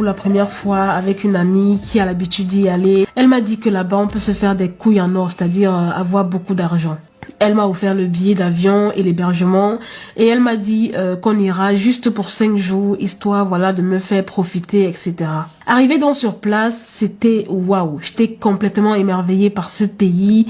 pour la première fois avec une amie qui a l'habitude d'y aller. Elle m'a dit que là-bas, on peut se faire des couilles en or, c'est-à-dire avoir beaucoup d'argent. Elle m'a offert le billet d'avion et l'hébergement et elle m'a dit qu'on ira juste pour 5 jours, histoire voilà de me faire profiter, etc. Arrivé donc sur place, c'était waouh, j'étais complètement émerveillée par ce pays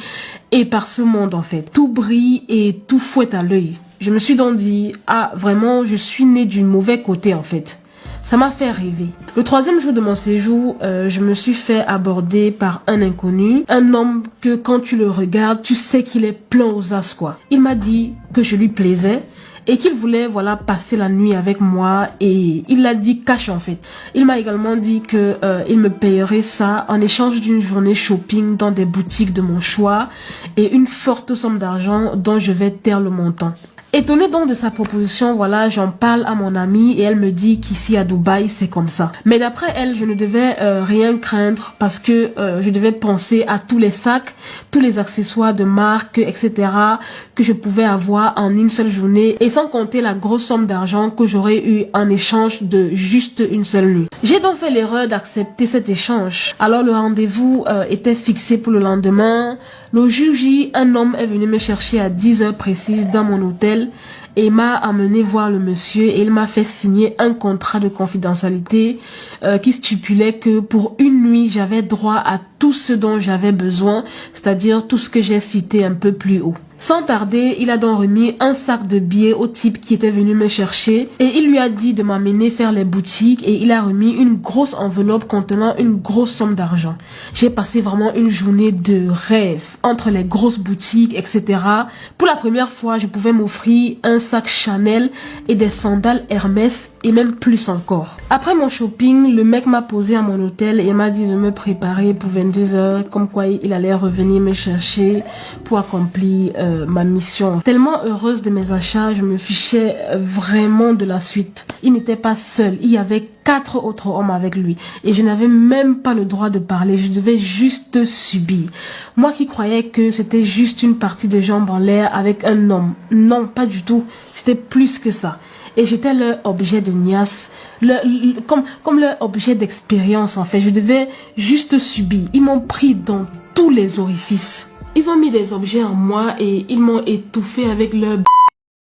et par ce monde en fait. Tout brille et tout fouette à l'œil. Je me suis donc dit, ah vraiment, je suis née du mauvais côté en fait. Ça m'a fait rêver. Le 3e jour de mon séjour, je me suis fait aborder par un inconnu. Un homme que quand tu le regardes, tu sais qu'il est plein aux as quoi. Il m'a dit que je lui plaisais et qu'il voulait voilà passer la nuit avec moi et il l'a dit cash en fait. Il m'a également dit que il me payerait ça en échange d'une journée shopping dans des boutiques de mon choix et une forte somme d'argent dont je vais taire le montant. Étonnée donc de sa proposition, voilà, j'en parle à mon amie et elle me dit qu'ici à Dubaï, c'est comme ça. Mais d'après elle, je ne devais rien craindre parce que je devais penser à tous les sacs, tous les accessoires de marque, etc. que je pouvais avoir en une seule journée et sans compter la grosse somme d'argent que j'aurais eu en échange de juste une seule nuit. J'ai donc fait l'erreur d'accepter cet échange. Alors le rendez-vous était fixé pour le lendemain. Le jour J, un homme est venu me chercher à 10 heures précises dans mon hôtel et m'a amené voir le monsieur et il m'a fait signer un contrat de confidentialité qui stipulait que pour une nuit, j'avais droit à tout ce dont j'avais besoin, c'est-à-dire tout ce que j'ai cité un peu plus haut. Sans tarder, il a donc remis un sac de billets au type qui était venu me chercher et il lui a dit de m'amener faire les boutiques et il a remis une grosse enveloppe contenant une grosse somme d'argent. J'ai passé vraiment une journée de rêve entre les grosses boutiques, etc. Pour la première fois, je pouvais m'offrir un sac Chanel et des sandales Hermès et même plus encore. Après mon shopping, le mec m'a posé à mon hôtel et m'a dit de me préparer pour 22 heures, comme quoi il allait revenir me chercher pour accomplir ma mission. Tellement heureuse de mes achats, je me fichais vraiment de la suite. Il n'était pas seul, il y avait 4 autres hommes avec lui et je n'avais même pas le droit de parler, je devais juste subir. Moi qui croyais que c'était juste une partie de jambes en l'air avec un homme, non pas du tout, c'était plus que ça. Et j'étais leur objet de niasse, comme leur objet d'expérience en fait. Je devais juste subir. Ils m'ont pris dans tous les orifices. Ils ont mis des objets en moi et ils m'ont étouffé avec leur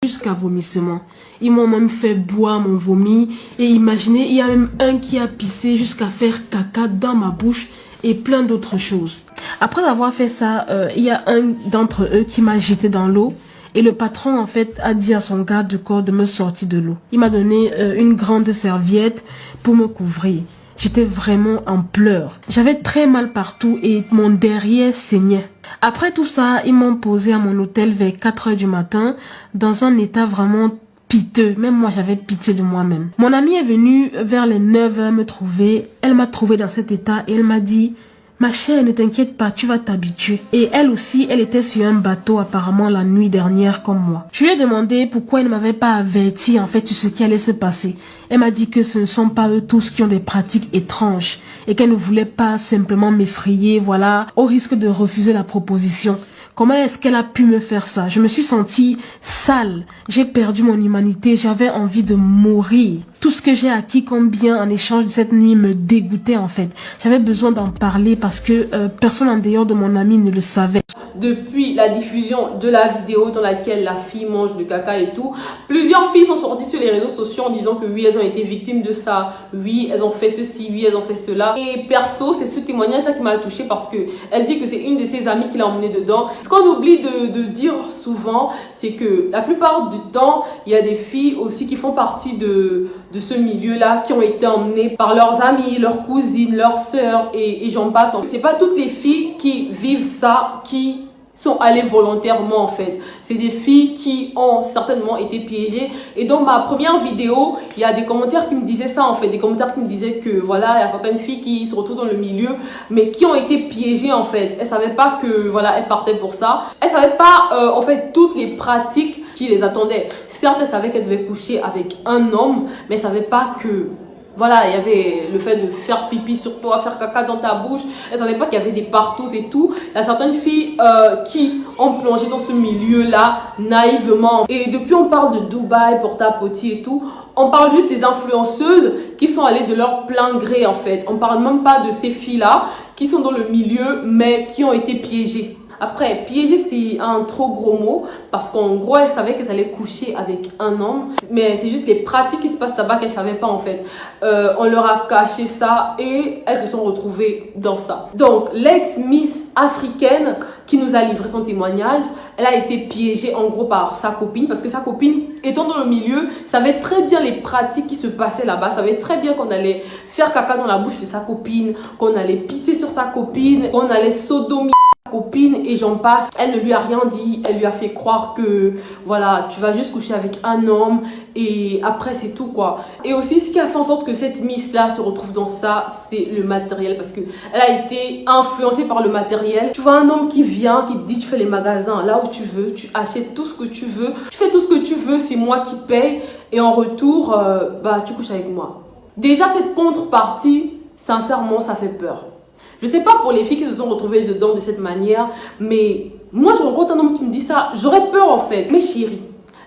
jusqu'à vomissement. Ils m'ont même fait boire mon vomi et imaginez, il y a même un qui a pissé jusqu'à faire caca dans ma bouche et plein d'autres choses. Après avoir fait ça, il y a un d'entre eux qui m'a jeté dans l'eau. Et le patron, en fait, a dit à son garde du corps de me sortir de l'eau. Il m'a donné une grande serviette pour me couvrir. J'étais vraiment en pleurs. J'avais très mal partout et mon derrière saignait. Après tout ça, ils m'ont posé à mon hôtel vers 4 heures du matin dans un état vraiment piteux. Même moi, j'avais pitié de moi-même. Mon amie est venue vers les 9 heures me trouver. Elle m'a trouvé dans cet état et elle m'a dit... Ma chère, ne t'inquiète pas, tu vas t'habituer. Et elle aussi, elle était sur un bateau apparemment la nuit dernière comme moi. Je lui ai demandé pourquoi elle ne m'avait pas averti en fait sur ce qui allait se passer. Elle m'a dit que ce ne sont pas eux tous qui ont des pratiques étranges et qu'elle ne voulait pas simplement m'effrayer, voilà, au risque de refuser la proposition. Comment est-ce qu'elle a pu me faire ça? Je me suis sentie sale. J'ai perdu mon humanité. J'avais envie de mourir. Tout ce que j'ai acquis comme bien en échange de cette nuit me dégoûtait en fait. J'avais besoin d'en parler parce que personne en dehors de mon ami ne le savait. Depuis la diffusion de la vidéo dans laquelle la fille mange le caca et tout, plusieurs filles sont sorties sur les réseaux sociaux en disant que oui, elles ont été victimes de ça, oui, elles ont fait ceci, oui, elles ont fait cela. Et perso, c'est ce témoignage-là qui m'a touchée parce que elle dit que c'est une de ses amies qui l'a emmenée dedans. Ce qu'on oublie de dire souvent, c'est que la plupart du temps, il y a des filles aussi qui font partie de ce milieu-là, qui ont été emmenées par leurs amis, leurs cousines, leurs sœurs et j'en passe. C'est pas toutes les filles qui vivent ça, qui sont allées volontairement en fait. C'est des filles qui ont certainement été piégées. Et dans ma première vidéo, il y a des commentaires qui me disaient ça en fait. Des commentaires qui me disaient que voilà, il y a certaines filles qui se retrouvent dans le milieu, mais qui ont été piégées en fait. Elles savaient pas que voilà, elles partaient pour ça. Elles savaient pas en fait toutes les pratiques qui les attendaient. Certes, elles savaient qu'elles devaient coucher avec un homme, mais elles savaient pas que... Voilà, il y avait le fait de faire pipi sur toi, faire caca dans ta bouche. Elles ne savaient pas qu'il y avait des partous et tout. Il y a certaines filles qui ont plongé dans ce milieu-là naïvement. Et depuis, on parle de Dubaï, Porta Potty et tout. On parle juste des influenceuses qui sont allées de leur plein gré en fait. On parle même pas de ces filles-là qui sont dans le milieu mais qui ont été piégées. Après, piéger, c'est un trop gros mot parce qu'en gros, elle savait qu'elle allait coucher avec un homme. Mais c'est juste les pratiques qui se passent là-bas qu'elle ne savait pas en fait. On leur a caché ça et elles se sont retrouvées dans ça. Donc, l'ex-Miss africaine qui nous a livré son témoignage, elle a été piégée en gros par sa copine parce que sa copine, étant dans le milieu, savait très bien les pratiques qui se passaient là-bas, savait très bien qu'on allait faire caca dans la bouche de sa copine, qu'on allait pisser sur sa copine, qu'on allait sodomiser copine et j'en passe. Elle ne lui a rien dit, elle lui a fait croire que voilà, tu vas juste coucher avec un homme et après c'est tout quoi. Et aussi ce qui a fait en sorte que cette Miss là se retrouve dans ça, c'est le matériel parce que elle a été influencée par le matériel. Tu vois un homme qui vient, qui te dit tu fais les magasins là où tu veux, tu achètes tout ce que tu veux, tu fais tout ce que tu veux, c'est moi qui paye et en retour bah tu couches avec moi. Déjà cette contrepartie, sincèrement ça fait peur. Je sais pas pour les filles qui se sont retrouvées dedans de cette manière, mais moi je rencontre un homme qui me dit ça, j'aurais peur en fait. Mais chérie,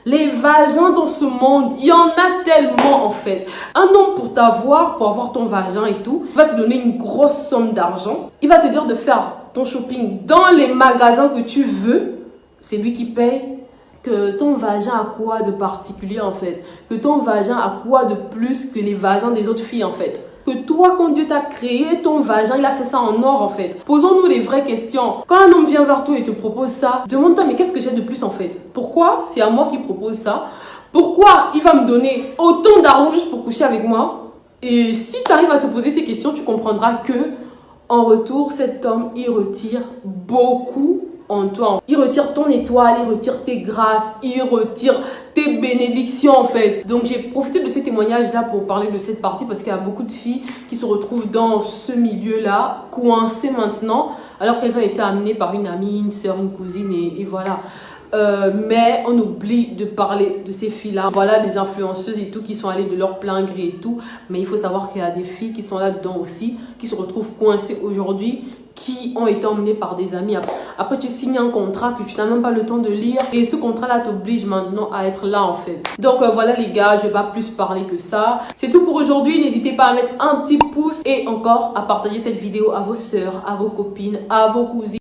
les vagins dans ce monde, il y en a tellement en fait. Un homme pour t'avoir, pour avoir ton vagin et tout, il va te donner une grosse somme d'argent. Il va te dire de faire ton shopping dans les magasins que tu veux. C'est lui qui paye. Que ton vagin a quoi de particulier en fait? Que ton vagin a quoi de plus que les vagins des autres filles en fait? Que toi, quand Dieu t'a créé, ton vagin, il a fait ça en or en fait. Posons-nous les vraies questions. Quand un homme vient vers toi et te propose ça, demande-toi mais qu'est-ce que j'ai de plus en fait? Pourquoi c'est à moi qui propose ça? Pourquoi il va me donner autant d'argent juste pour coucher avec moi? Et si tu arrives à te poser ces questions, tu comprendras que en retour, cet homme, il retire beaucoup en toi. Il retire ton étoile, il retire tes grâces, il retire tes bénédictions en fait. Donc j'ai profité de ces témoignages là pour parler de cette partie parce qu'il y a beaucoup de filles qui se retrouvent dans ce milieu là, coincées maintenant, alors qu'elles ont été amenées par une amie, une soeur, une cousine et voilà. Mais on oublie de parler de ces filles-là. Voilà, des influenceuses et tout qui sont allées de leur plein gré et tout. Mais il faut savoir qu'il y a des filles qui sont là-dedans aussi, qui se retrouvent coincées aujourd'hui, qui ont été emmenées par des amis. Après, tu signes un contrat que tu n'as même pas le temps de lire. Et ce contrat-là t'oblige maintenant à être là en fait. Donc voilà les gars, je ne vais pas plus parler que ça. C'est tout pour aujourd'hui. N'hésitez pas à mettre un petit pouce et encore à partager cette vidéo à vos soeurs, à vos copines, à vos cousines.